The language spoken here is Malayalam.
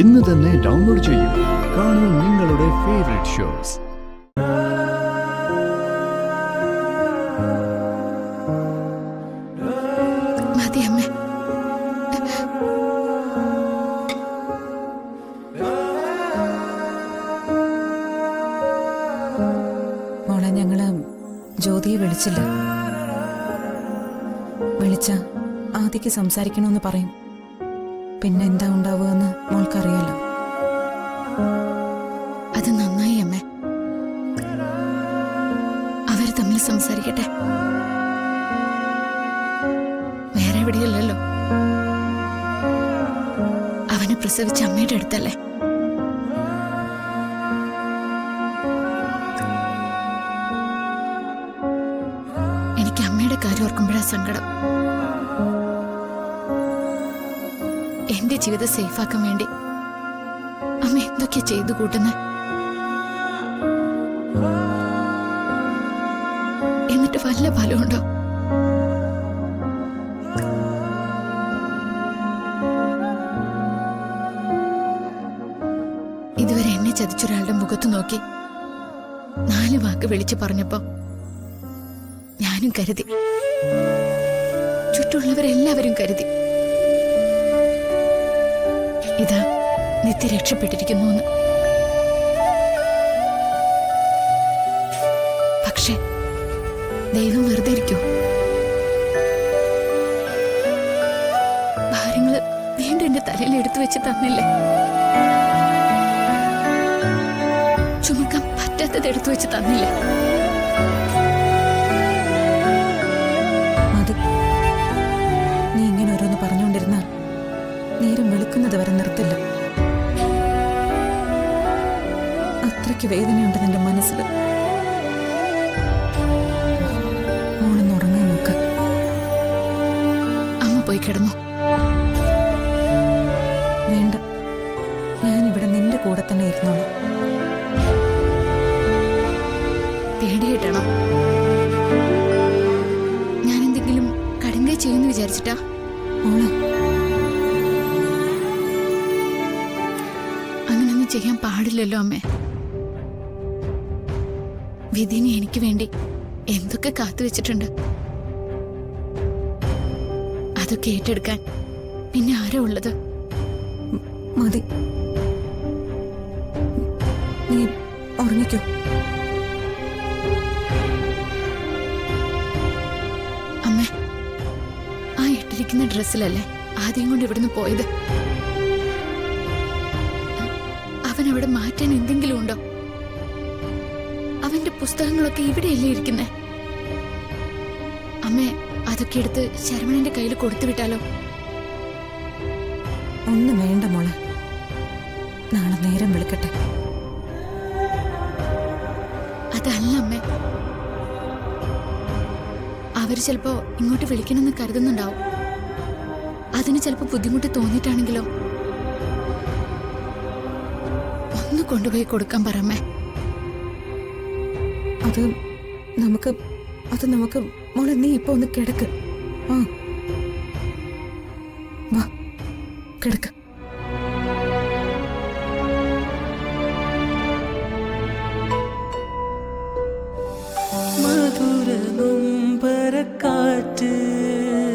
ഇന്ന് തന്നെ ഡൗൺലോഡ് ചെയ്യൂ. കാണൂ നിങ്ങളുടെ ഫേവറേറ്റ് ഷോസ്. മോളെ, ഞങ്ങള് ജ്യോതിയെ വിളിച്ചില്ല. വിളിച്ച ആദിക്ക് സംസാരിക്കണമെന്ന് പറയും. പിന്നെ എന്താ ഉണ്ടാവുകയെന്ന് മോൾക്കറിയാലോ. അത് നന്നായി അമ്മേ. അവര് തമ്മിൽ സംസാരിക്കട്ടെ. വേറെ എവിടെയല്ലല്ലോ. അവനെ പ്രസവിച്ച അമ്മയുടെ അടുത്തല്ലേ. എനിക്ക് അമ്മയുടെ കാര്യം ഓർക്കുമ്പോഴാ സങ്കടം. എന്റെ ജീവിതം സേഫാക്കാൻ വേണ്ടി അമ്മ എന്തൊക്കെയാ ചെയ്തു കൂട്ടുന്നത്. എന്നിട്ട് വല്ല ഫലമുണ്ടോ? ഇതുവരെ എന്നെ ചതിച്ചൊരാളുടെ മുഖത്ത് നോക്കി 4 വാക്ക് വിളിച്ചു പറഞ്ഞപ്പോ ഞാനും കരുതി, ചുറ്റുമുള്ളവരെല്ലാവരും കരുതി, ഇതാ നിത്യ രക്ഷപ്പെട്ടിരിക്കുന്നു എന്ന്. പക്ഷെ ദൈവം വെറുതെ ഇരിക്കോ? ഭാരങ്ങള് വീണ്ടും എന്റെ തലയിൽ എടുത്തു വെച്ച് തന്നില്ലേ. ചുമക്കാൻ പറ്റാത്തത് എടുത്തു വെച്ച് തന്നില്ലേ. മതി, നീ ഇങ്ങനെ ഓരോന്ന് പറഞ്ഞുകൊണ്ടിരുന്നാൽ നേരം വെളുക്കുന്നത് വരെ നിർത്തില്ല. അത്രയ്ക്ക് വേദനയുണ്ട് നിന്റെ മനസ്സിൽ. മോളൊന്ന് ഉറങ്ങാൻ നോക്ക്. അമ്മ പോയി കിടന്നു. വേണ്ട, ഞാനിവിടെ നിന്റെ കൂടെ തന്നെ ഇരുന്നോളാം. പേടിയിട്ടണോ? ഞാൻ എന്തെങ്കിലും കടുങ്കൈ ചെയ്യുമെന്ന് വിചാരിച്ചിട്ടാ? മോളെ, അങ്ങനൊന്നും ചെയ്യാൻ പാടില്ലല്ലോ അമ്മേ. വിധിനി എനിക്ക് വേണ്ടി എന്തൊക്കെ കാത്തുവെച്ചിട്ടുണ്ട്. അതൊക്കെ ഏറ്റെടുക്കാൻ പിന്നെ ആരാ ഉള്ളത്? മതി, നീ ഉറങ്ങിക്കോ. അമ്മേ, ആ ഇട്ടിരിക്കുന്ന ഡ്രസ്സിലല്ലേ ആദ്യം കൊണ്ട് ഇവിടുന്ന് പോയത്? അവനവിടെ മാറ്റാൻ എന്തെങ്കിലും ഉണ്ടോ? അവന്റെ പുസ്തകങ്ങളൊക്കെ ഇവിടെയല്ലേ ഇരിക്കുന്നേ? അമ്മേ, അതൊക്കെ എടുത്ത് ശരവണന്റെ കയ്യിൽ കൊടുത്തു വിട്ടാലോ? ഒന്നും വേണ്ട മോളെ, നാളെ നേരം വിളിക്കട്ടെ. അതല്ല അമ്മേ, അവര് ചിലപ്പോ ഇങ്ങോട്ട് വിളിക്കണമെന്ന് കരുതുന്നുണ്ടാവും. അതിന് ചിലപ്പോ ബുദ്ധിമുട്ട് തോന്നിയിട്ടാണെങ്കിലോ? ഒന്ന് കൊണ്ടുപോയി കൊടുക്കാൻ പറമ്മേ. അത് നമുക്ക് മോളെ, നീ ഇപ്പൊ ഒന്ന് കിടക്ക്. വാ, കിടക്ക്.